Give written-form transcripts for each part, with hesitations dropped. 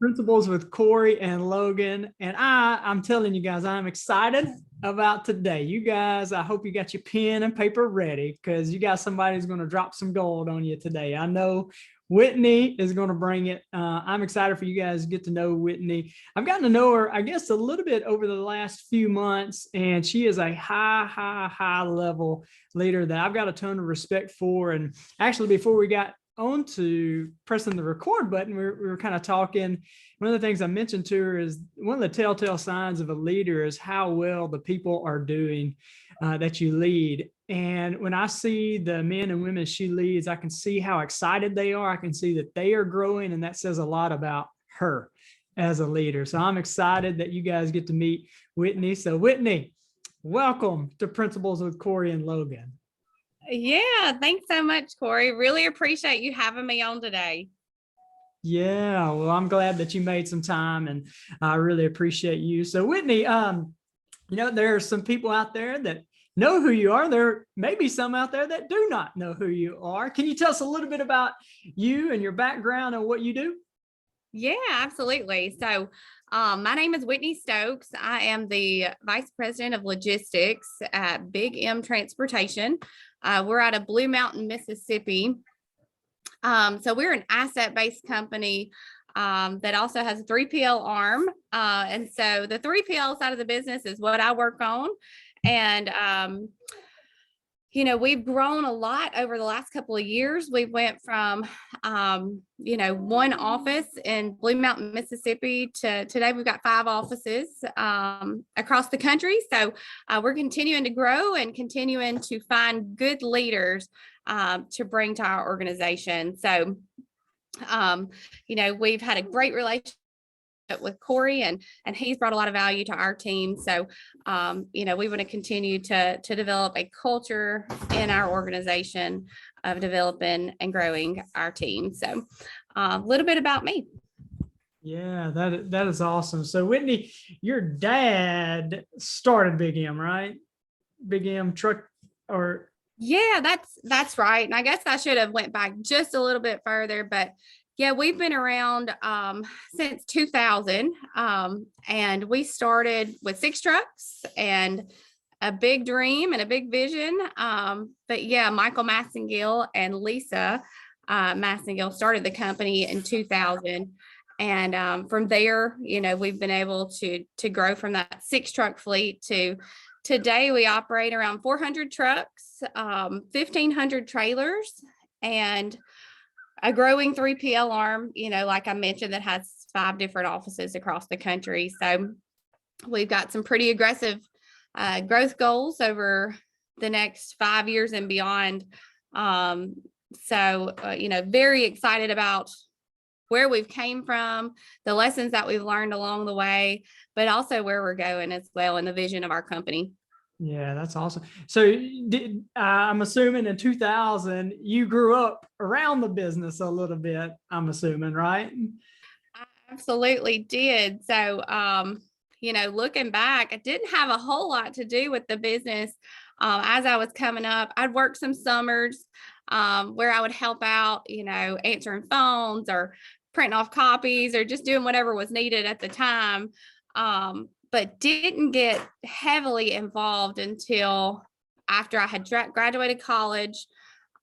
Principles with Cory and Logan. And I'm telling you guys, I'm excited about today. You guys, I hope you got your pen and paper ready because you got somebody who's going to drop some gold on you today. I know Whitney is going to bring it. I'm excited for you guys to get to know Whitney. I've gotten to know her, I guess, a little bit over the last few months, and she is a high level leader that I've got a ton of respect for. And actually, before we got on to pressing the record button, we were kind of talking. One of the things I mentioned to her is one of the telltale signs of a leader is how well the people are doing that you lead. And when I see the men and women she leads, I can see how excited they are. I can see that they are growing, and that says a lot about her as a leader. So I'm excited that you guys get to meet Whitney. So Whitney, welcome to Principles with Cory and Logan. Yeah, thanks so much, Cory. Really appreciate you having me on today. Yeah, well, I'm glad that you made some time, and I really appreciate you. So Whitney, there are some people out there that know who you are. There may be some out there that do not know who you are. Can you tell us a little bit about you and your background and what you do? Yeah, absolutely. So my name is Whitney Stokes. I am the Vice President of Logistics at Big M Transportation. We're out of Blue Mountain, Mississippi. So we're an asset-based company that also has a 3PL arm. And so the 3PL side of the business is what I work on. And we've grown a lot over the last couple of years. We went from, one office in Blue Mountain, Mississippi to today we've got 5 offices across the country. So we're continuing to grow and continuing to find good leaders to bring to our organization. So, we've had a great relationship with Cory, and he's brought a lot of value to our team. So, we want to continue to develop a culture in our organization of developing and growing our team. So, a little bit about me. Yeah, that is awesome. So Whitney, your dad started Big M, right? Big M truck or Yeah, that's right. And I guess I should have went back just a little bit further, but yeah, we've been around since 2000, and we started with 6 trucks and a big dream and a big vision. But yeah, Michael Massengill and Lisa Massengill started the company in 2000. And from there, we've been able to grow from that 6 truck fleet to today. We operate around 400 trucks, 1,500 trailers, and a growing 3PL arm, like I mentioned, that has 5 different offices across the country. So we've got some pretty aggressive growth goals over the next 5 years and beyond. Very excited about where we've came from, the lessons that we've learned along the way, but also where we're going as well and the vision of our company. Yeah, that's awesome. So I'm assuming in 2000, you grew up around the business a little bit, I'm assuming, right? I absolutely did. So, looking back, I didn't have a whole lot to do with the business. As I was coming up, I'd worked some summers where I would help out, answering phones or printing off copies or just doing whatever was needed at the time. But didn't get heavily involved until after I had graduated college.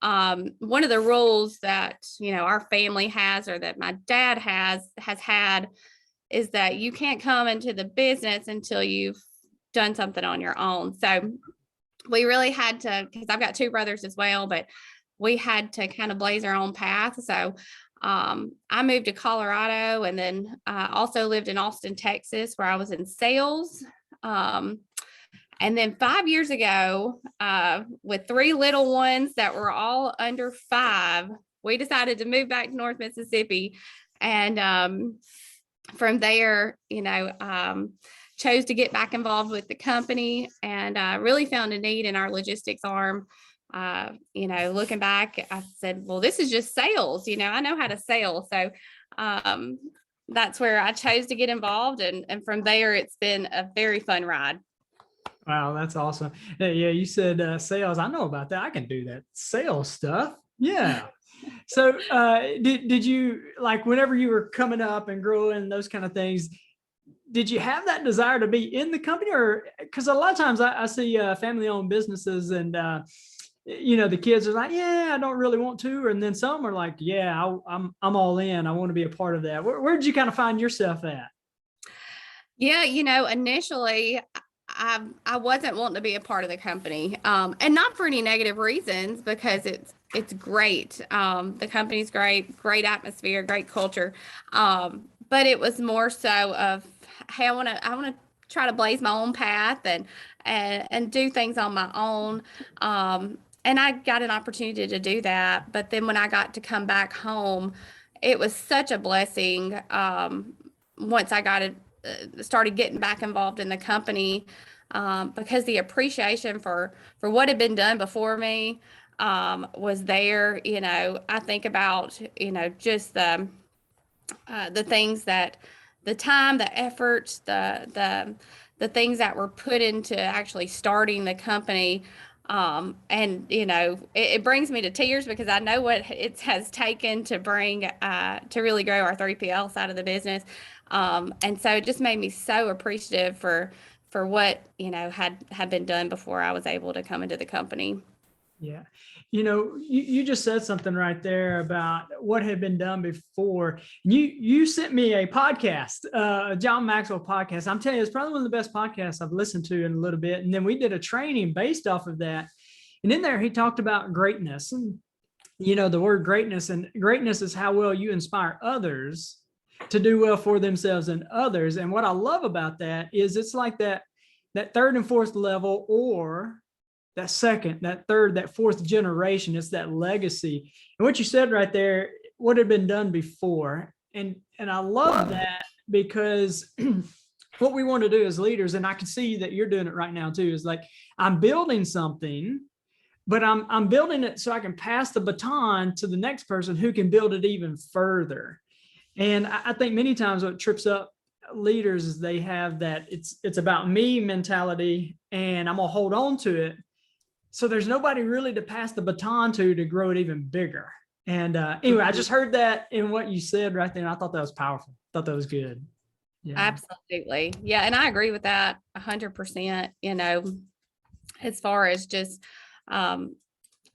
One of the rules that, our family has, or that my dad has had, is that you can't come into the business until you've done something on your own. So we really had to, because I've got 2 brothers as well, but we had to kind of blaze our own path. So I moved to Colorado, and then also lived in Austin, Texas, where I was in sales. And then 5 years ago, with 3 little ones that were all under 5, we decided to move back to North Mississippi. And from there, chose to get back involved with the company, and really found a need in our logistics arm. Looking back, I said, well, this is just sales. I know how to sell. So that's where I chose to get involved. And from there, it's been a very fun ride. Wow, that's awesome. Yeah, you said sales. I know about that. I can do that sales stuff. Yeah. So did you, like, whenever you were coming up and growing, those kind of things, did you have that desire to be in the company? Or because a lot of times I see family owned businesses and the kids are like, yeah, I don't really want to. And then some are like, yeah, I'm all in. I want to be a part of that. Where did you kind of find yourself at? Yeah, initially I wasn't wanting to be a part of the company, and not for any negative reasons, because it's great. The company's great, great atmosphere, great culture. But it was more so of, hey, I want to try to blaze my own path and do things on my own. And I got an opportunity to do that. But then when I got to come back home, it was such a blessing. Once I got it, started getting back involved in the company, because the appreciation for what had been done before me was there. I think about just the things that the time, the efforts, the things that were put into actually starting the company. And it brings me to tears, because I know what it has taken to bring to really grow our 3PL side of the business. And so it just made me so appreciative for what had been done before I was able to come into the company. Yeah. You just said something right there about what had been done before. You sent me a podcast, a John Maxwell podcast. I'm telling you, it's probably one of the best podcasts I've listened to in a little bit. And then we did a training based off of that. And in there, he talked about greatness. And, the word greatness, and greatness is how well you inspire others to do well for themselves and others. And what I love about that is it's like that third and fourth level, or that second, that third, that fourth generation. It's that legacy. And what you said right there, what had been done before. And I love that, because what we want to do as leaders, and I can see that you're doing it right now too, is like, I'm building something, but I'm building it so I can pass the baton to the next person who can build it even further. And I think many times what trips up leaders is they have that it's about me mentality, and I'm gonna hold on to it. So there's nobody really to pass the baton to grow it even bigger. And anyway, I just heard that in what you said right there, and I thought that was powerful. I thought that was good. Yeah. Absolutely. Yeah. And I agree with that 100%, as far as just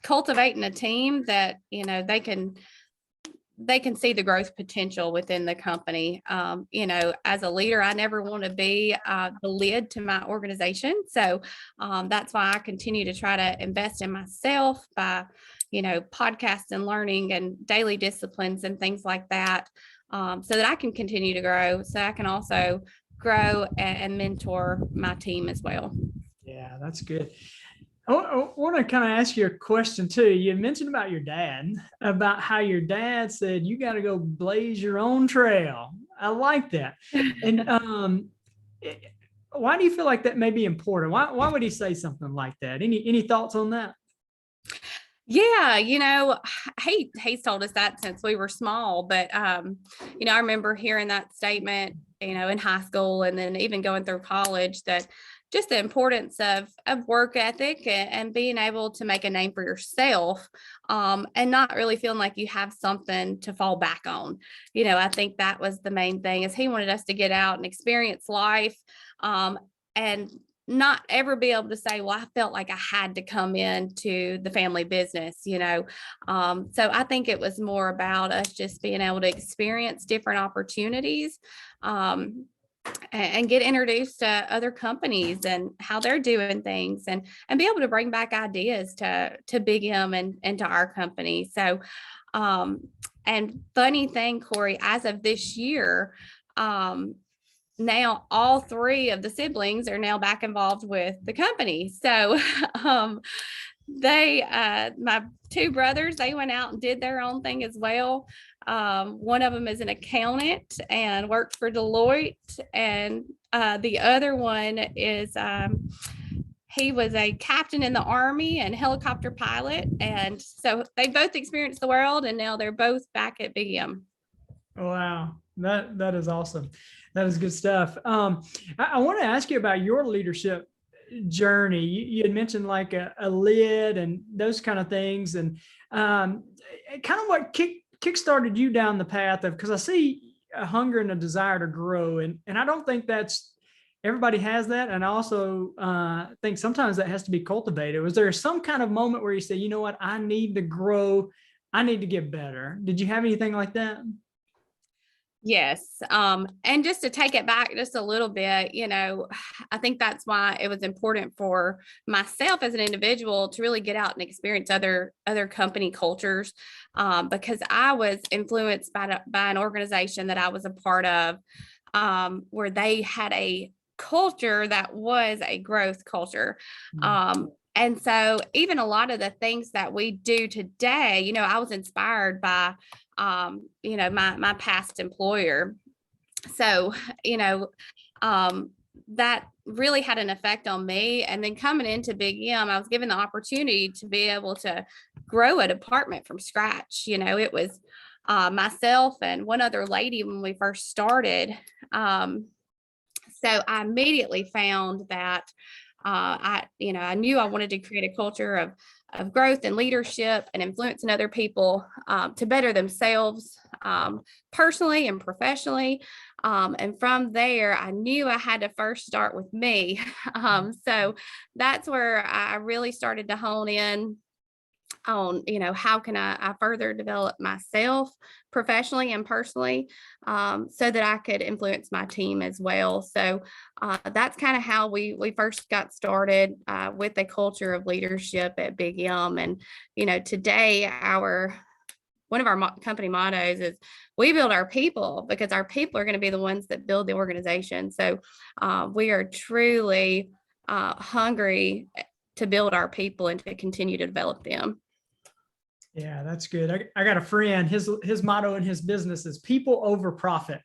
cultivating a team that, they can see the growth potential within the company. As a leader, I never want to be the lid to my organization. So that's why I continue to try to invest in myself by, podcasts and learning and daily disciplines and things like that, so that I can continue to grow, so I can also grow and mentor my team as well. Yeah, that's good. I want to kind of ask you a question too. You mentioned about your dad, about how your dad said you got to go blaze your own trail. I like that. And why do you feel like that may be important? Why would he say something like that? Any thoughts on that? Yeah, he's told us that since we were small, but I remember hearing that statement, in high school, and then even going through college, that just the importance of work ethic and being able to make a name for yourself, and not really feeling like you have something to fall back on. I think that was the main thing, is he wanted us to get out and experience life, and not ever be able to say, well, I felt like I had to come into the family business. So I think it was more about us just being able to experience different opportunities, and get introduced to other companies and how they're doing things, and be able to bring back ideas to Big M and to our company. So, and funny thing, Cory, as of this year, now all three of the siblings are now back involved with the company. So my two brothers, they went out and did their own thing as well. One of them is an accountant and worked for Deloitte, and the other one is he was a captain in the Army and helicopter pilot, and so they both experienced the world, and now they're both back at BM. Wow, that is awesome. That is good stuff. I want to ask you about your leadership journey. You had mentioned like a lid and those kind of things, and kind of what kickstarted you down the path of, because I see a hunger and a desire to grow, and I don't think that's everybody has that, and I also think sometimes that has to be cultivated. Was there some kind of moment where you say, you know what, I need to grow, I need to get better? Did you have anything like that? Yes. And just to take it back just a little bit, I think that's why it was important for myself as an individual to really get out and experience other company cultures, because I was influenced by an organization that I was a part of, where they had a culture that was a growth culture. And so even a lot of the things that we do today, I was inspired by my past employer. So, that really had an effect on me. And then coming into Big M, I was given the opportunity to be able to grow a department from scratch. It was myself and one other lady when we first started. So I immediately found that I knew I wanted to create a culture of growth and leadership and influencing other people to better themselves, personally and professionally. And from there, I knew I had to first start with me. So that's where I really started to hone in on, how can I further develop myself professionally and personally, so that I could influence my team as well. So that's kind of how we first got started with a culture of leadership at Big M. And, today one of our company mottos is we build our people, because our people are going to be the ones that build the organization. So we are truly hungry to build our people and to continue to develop them. Yeah, that's good. I got a friend, his motto in his business is people over profit.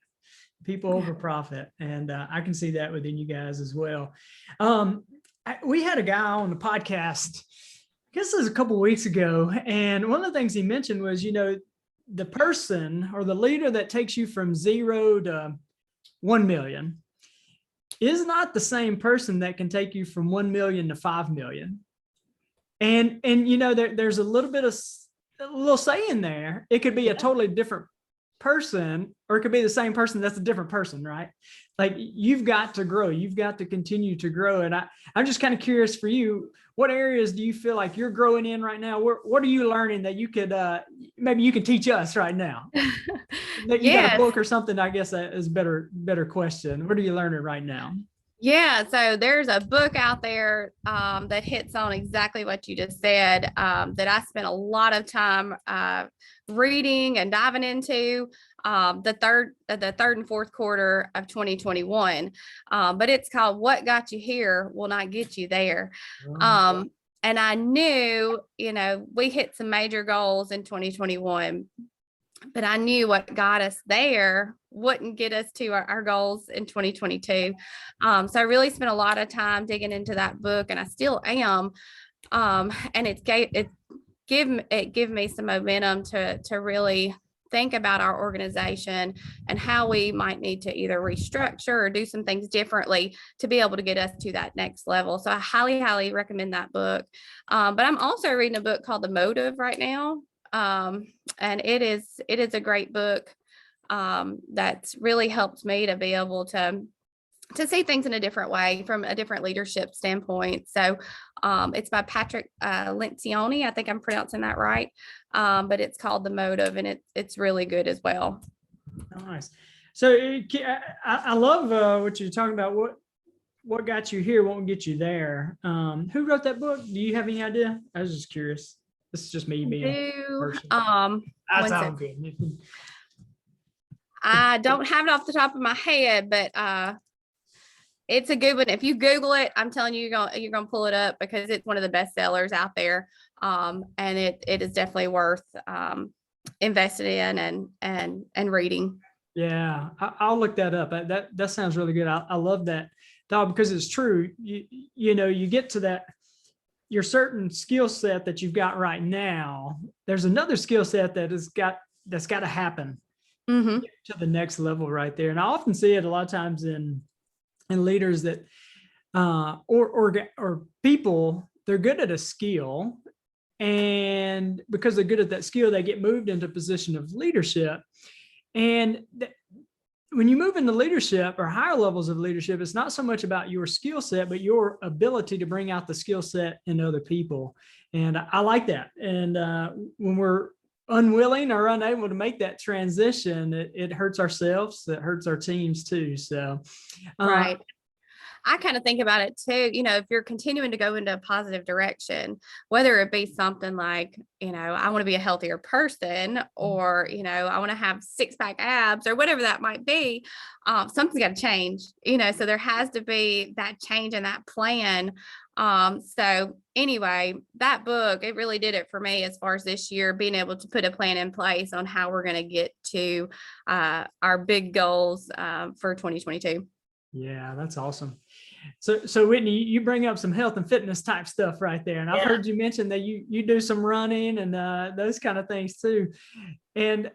People over profit. And I can see that within you guys as well. We had a guy on the podcast, I guess it was a couple of weeks ago. And one of the things he mentioned was, the person or the leader that takes you from 0 to 1 million is not the same person that can take you from 1 million to 5 million. And there's a little saying there. It could be a totally different person, or it could be the same person that's a different person, right? Like, you've got to grow, you've got to continue to grow. And I'm just kind of curious for you, what areas do you feel like you're growing in right now? What are you learning that you could maybe you can teach us right now? That you got a book or something, I guess that is better question. What are you learning right now? Yeah, so there's a book out there that hits on exactly what you just said, that I spent a lot of time reading and diving into the third and fourth quarter of 2021. But it's called "What Got You Here Will Not Get You There." And I knew, we hit some major goals in 2021. But I knew what got us there wouldn't get us to our goals in 2022. So I really spent a lot of time digging into that book, and I still am. And it gave me some momentum to really think about our organization and how we might need to either restructure or do some things differently to be able to get us to that next level. So I highly, highly recommend that book. But I'm also reading a book called The Motive right now. And it is a great book that's really helped me to be able to see things in a different way, from a different leadership standpoint. So it's by Patrick Lencioni. I think I'm pronouncing that right. But it's called The Motive, and it's really good as well. Nice. So I love what you're talking about. What got you here won't get you there. Who wrote that book? Do you have any idea? I was just curious. This is just me being a person. That sounds good. I don't have it off the top of my head, but it's a good one. If you Google it, I'm telling you, you're gonna pull it up, because it's one of the best sellers out there. And it is definitely worth investing in and reading. Yeah, I'll look that up. That sounds really good. I love that thought, because it's true. You get to that, your certain skill set that you've got right now. There's another skill set that's got to happen to the next level right there. And I often see it a lot of times in leaders that or people, they're good at a skill, and because they're good at that skill, they get moved into a position of leadership. And when you move into leadership or higher levels of leadership, it's not so much about your skill set, but your ability to bring out the skill set in other people. And I like that. And when we're unwilling or unable to make that transition, it hurts ourselves, it hurts our teams too. So, Right. I kind of think about it too, if you're continuing to go into a positive direction, whether it be something like, I want to be a healthier person, or, I want to have 6-pack abs or whatever that might be, something's got to change, so there has to be that change in that plan. So anyway, that book, it really did it for me as far as this year, being able to put a plan in place on how we're going to get to our big goals for 2022. Yeah, that's awesome. So Whitney, you bring up some health and fitness type stuff right there, and I've heard you mention that you do some running and those kind of things too. And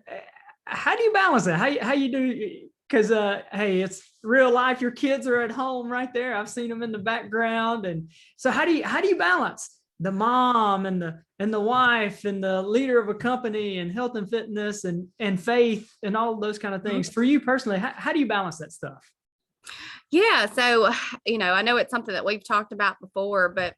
how do you balance that? How you do? Because hey, it's real life. Your kids are at home right there. I've seen them in the background, and so how do you balance the mom and the wife and the leader of a company and health and fitness and faith and all of those kind of things? For you personally, how do you balance that stuff? Yeah. So, I know it's something that we've talked about before, but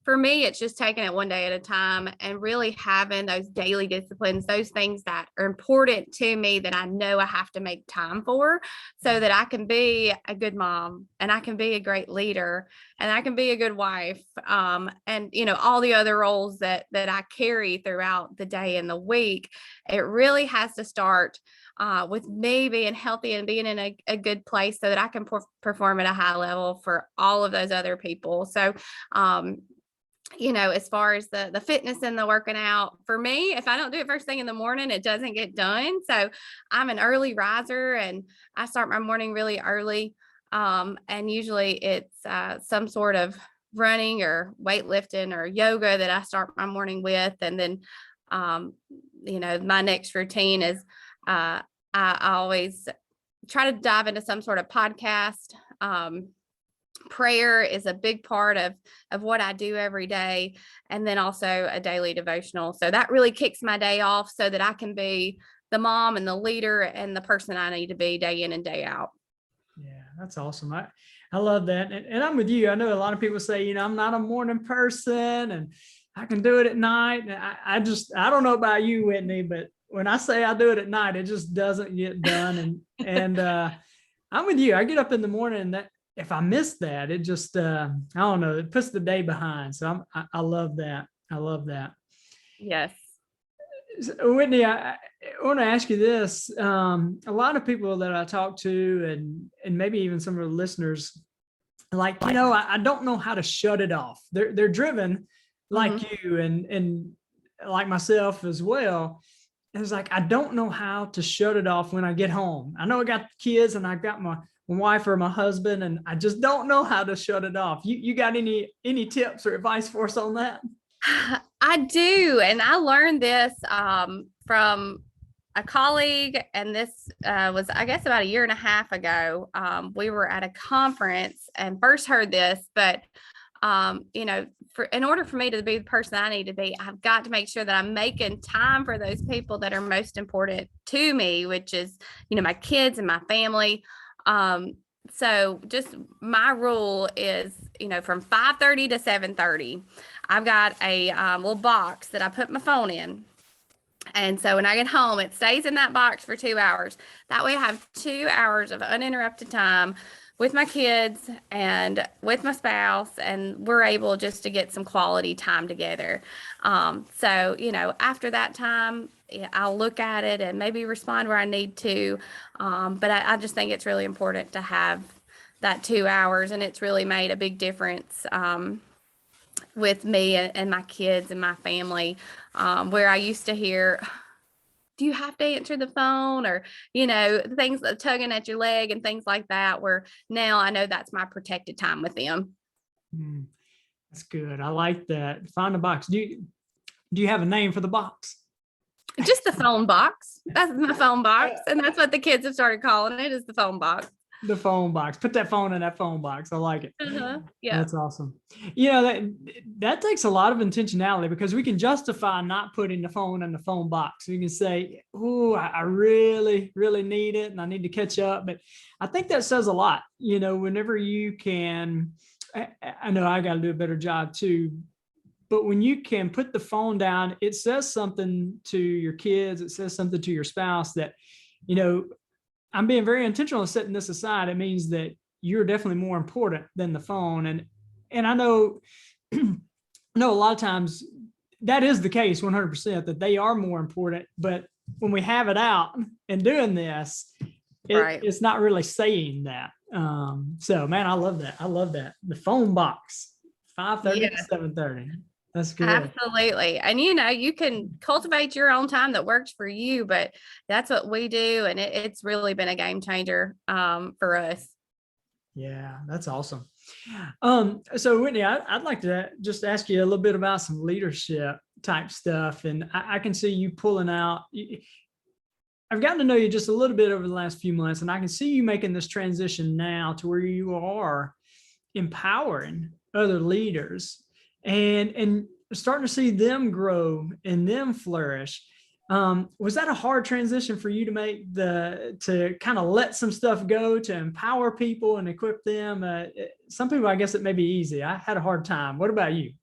for me, it's just taking it one day at a time and really having those daily disciplines, those things that are important to me that I know I have to make time for, so that I can be a good mom and I can be a great leader and I can be a good wife. And, all the other roles that I carry throughout the day and the week. It really has to start with me being healthy and being in a good place so that I can perform at a high level for all of those other people. So, as far as the fitness and the working out, for me, if I don't do it first thing in the morning, it doesn't get done. So I'm an early riser and I start my morning really early. And usually it's some sort of running or weightlifting or yoga that I start my morning with. And then, my next routine is I always try to dive into some sort of podcast. Prayer is a big part of what I do every day. And then also a daily devotional. So that really kicks my day off so that I can be the mom and the leader and the person I need to be day in and day out. Yeah, that's awesome. I love that. And I'm with you. I know a lot of people say, I'm not a morning person and I can do it at night. And I don't know about you, Whitney, but when I say I do it at night, it just doesn't get done. And I'm with you. I get up in the morning and that, if I miss that, it just, I don't know, it puts the day behind. So I love that. I love that. Yes. So, Whitney, I want to ask you this. A lot of people that I talk to and maybe even some of the listeners, like, I don't know how to shut it off. They're driven like you and like myself as well. It's like, I don't know how to shut it off when I get home. I know I got kids and I got my wife or my husband, and I just don't know how to shut it off. You got any tips or advice for us on that? I do. And I learned this from a colleague, and this was, I guess, about a year and a half ago. We were at a conference and first heard this, but in order for me to be the person I need to be, I've got to make sure that I'm making time for those people that are most important to me, which is, my kids and my family. So just my rule is, from 5:30 to 7:30, I've got a little box that I put my phone in. And so when I get home, it stays in that box for 2 hours. That way I have 2 hours of uninterrupted time with my kids and with my spouse, and we're able just to get some quality time together. So, after that time, I'll look at it and maybe respond where I need to. But I just think it's really important to have that 2 hours, and it's really made a big difference with me and my kids and my family, where I used to hear, do you have to answer the phone, or, things tugging at your leg and things like that, where now I know that's my protected time with them. That's good. I like that. Find a box. Do you have a name for the box? Just the phone box. That's my phone box. And that's what the kids have started calling it, is the phone box. The phone box. Put that phone in that phone box. I like it. Yeah. That's awesome. You know, that takes a lot of intentionality, because we can justify not putting the phone in the phone box. We can say, oh, I really, really need it and I need to catch up. But I think that says a lot, you know, whenever you can, I know I got to do a better job too, but when you can put the phone down, it says something to your kids. It says something to your spouse that, you know, I'm being very intentional in setting this aside. It means that you're definitely more important than the phone. And I know, I know a lot of times that is the case 100%, that they are more important. But when we have it out and doing this, Right. it's not really saying that. So man, I love that. I love that. The phone box, 5:30 to 7:30. That's good. Absolutely. And you know, you can cultivate your own time that works for you, but that's what we do. And it's really been a game changer for us. Yeah, that's awesome. So Whitney, I'd like to just ask you a little bit about some leadership type stuff. And I can see you pulling out. I've gotten to know you just a little bit over the last few months, and I can see you making this transition now to where you are empowering other leaders and starting to see them grow and them flourish. Was that a hard transition for you to make, to kind of let some stuff go, to empower people and equip them? Some people, I guess it may be easy. I had a hard time. What about you?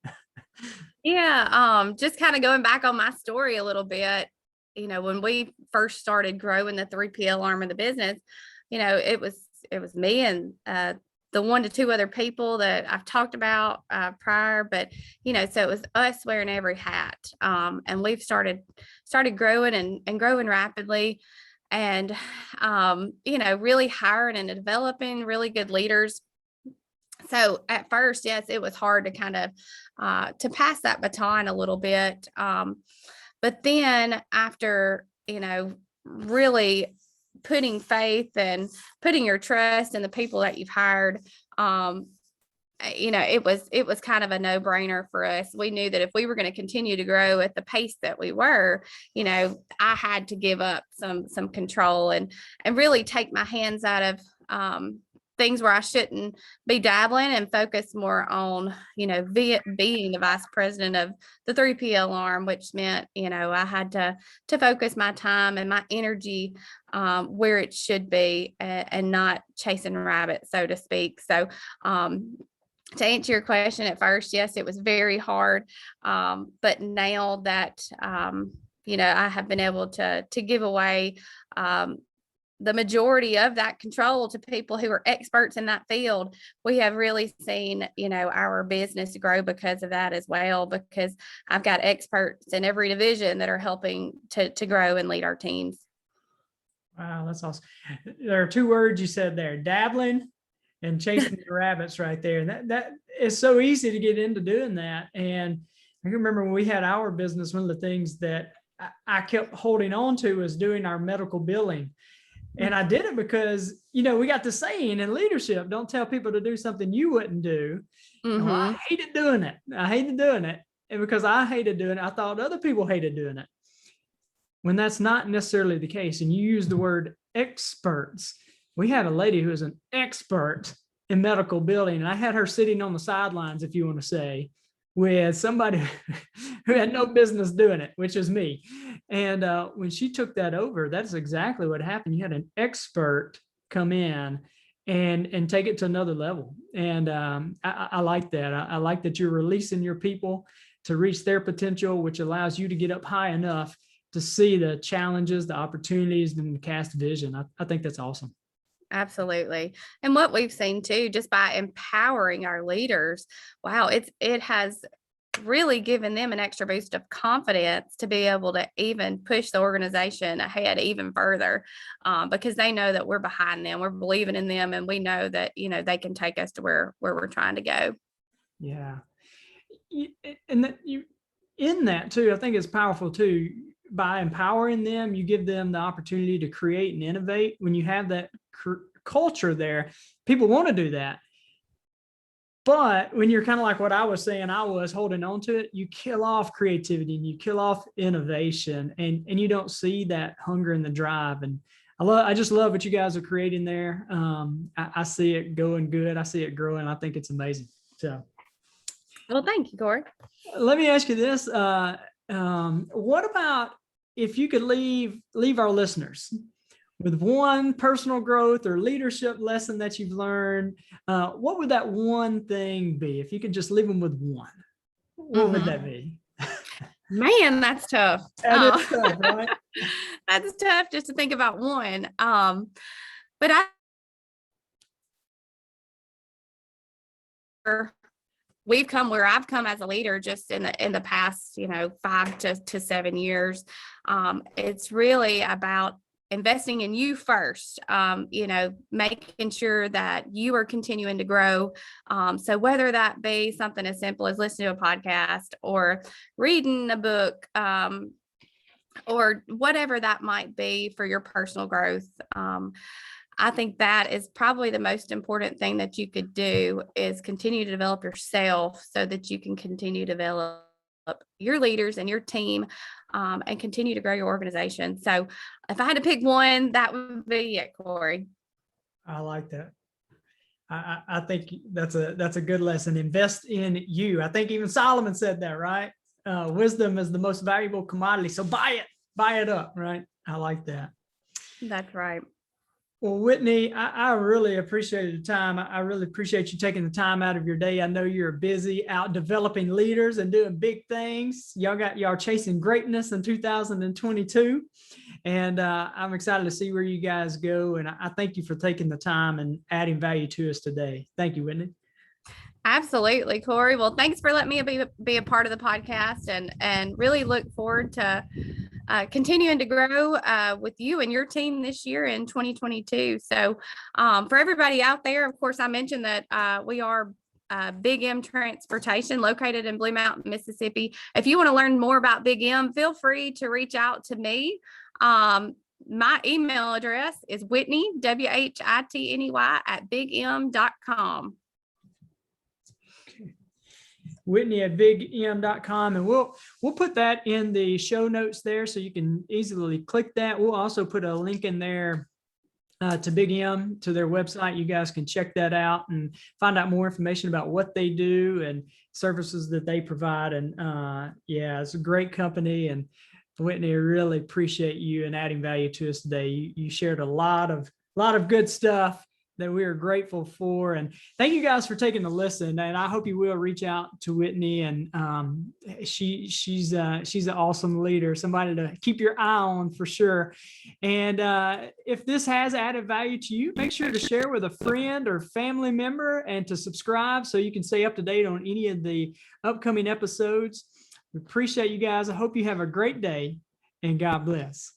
Yeah. Just kind of going back on my story a little bit, you know, when we first started growing the 3PL arm of the business, you know, it was me and the 1 to 2 other people that I've talked about prior, but you know, so it was us wearing every hat, and we've started growing and growing rapidly, and you know, really hiring and developing really good leaders. So at first, yes, it was hard to kind of to pass that baton a little bit, but then after, you know, really putting faith and putting your trust in the people that you've hired, you know, it was kind of a no-brainer for us. We knew that if we were going to continue to grow at the pace that we were, you know, I had to give up some control and really take my hands out of things where I shouldn't be dabbling, and focus more on, you know, being the vice president of the 3PL arm, which meant, you know, I had to focus my time and my energy where it should be, and not chasing rabbits, so to speak. So to answer your question, at first, yes, it was very hard. But now that, you know, I have been able to give away the majority of that control to people who are experts in that field, we have really seen, you know, our business grow because of that as well, because I've got experts in every division that are helping to grow and lead our teams. Wow, that's awesome. There are 2 words you said there: dabbling and chasing the rabbits, right there. And that is so easy to get into doing that. And I can remember when we had our business, one of the things that I kept holding on to was doing our medical billing. And I did it because, you know, we got the saying in leadership, don't tell people to do something you wouldn't do. And well, I hated doing it. I hated doing it. And because I hated doing it, I thought other people hated doing it, when that's not necessarily the case. And you use the word experts. We had a lady who was an expert in medical billing, and I had her sitting on the sidelines, if you want to say, with somebody who had no business doing it, which is me. And when she took that over, that's exactly what happened. You had an expert come in and take it to another level. And I like that. I like that you're releasing your people to reach their potential, which allows you to get up high enough to see the challenges, the opportunities, and cast vision. I think that's awesome. Absolutely. And what we've seen too, just by empowering our leaders, wow, it has really given them an extra boost of confidence to be able to even push the organization ahead even further, because they know that we're behind them, we're believing in them, and we know that, you know, they can take us to where we're trying to go. Yeah. And that you, in that too, I think it's powerful too. By empowering them, you give them the opportunity to create and innovate. When you have that culture there, people want to do that. But when you're kind of like what I was saying, I was holding on to it, you kill off creativity and you kill off innovation, and you don't see that hunger and the drive. And I just love what you guys are creating there. I see it going good. I see it growing. I think it's amazing. So, Well, thank you, Cory. let me ask you this. What about if you could leave our listeners with one personal growth or leadership lesson that you've learned? What would that one thing be? If you could just leave them with one, what would that be? Man, that's tough. That is tough, right? That's tough just to think about one. But we've come where I've come as a leader just in the past, 5 to 7 years. It's really about investing in you first, making sure that you are continuing to grow. So whether that be something as simple as listening to a podcast or reading a book, or whatever that might be for your personal growth. I think that is probably the most important thing that you could do is continue to develop yourself so that you can continue to develop your leaders and your team, and continue to grow your organization. So if I had to pick one, that would be it, Cory. I like that. I think that's a good lesson. Invest in you. I think even Solomon said that, right? Wisdom is the most valuable commodity. So buy it up, right? I like that. That's right. Well, Whitney, I really appreciated the time. I really appreciate you taking the time out of your day. I know you're busy out developing leaders and doing big things. Y'all chasing greatness in 2022. And I'm excited to see where you guys go. And I thank you for taking the time and adding value to us today. Thank you, Whitney. Absolutely, Cory. Well, thanks for letting me be a part of the podcast, and really look forward to continuing to grow with you and your team this year in 2022. So for everybody out there, of course, I mentioned that we are Big M Transportation located in Blue Mountain, Mississippi. If you want to learn more about Big M, feel free to reach out to me. My email address is Whitney, WHITNEY @bigm.com. Whitney at bigm.com, and we'll put that in the show notes there so you can easily click that. We'll also put a link in there to Big M, to their website. You guys can check that out and find out more information about what they do and services that they provide. And yeah, it's a great company. And Whitney, I really appreciate you and adding value to us today. You shared a lot of good stuff that we are grateful for. And thank you guys for taking the listen. And I hope you will reach out to Whitney. And she's an awesome leader, somebody to keep your eye on for sure. And if this has added value to you, make sure to share with a friend or family member and to subscribe so you can stay up to date on any of the upcoming episodes. We appreciate you guys. I hope you have a great day, and God bless.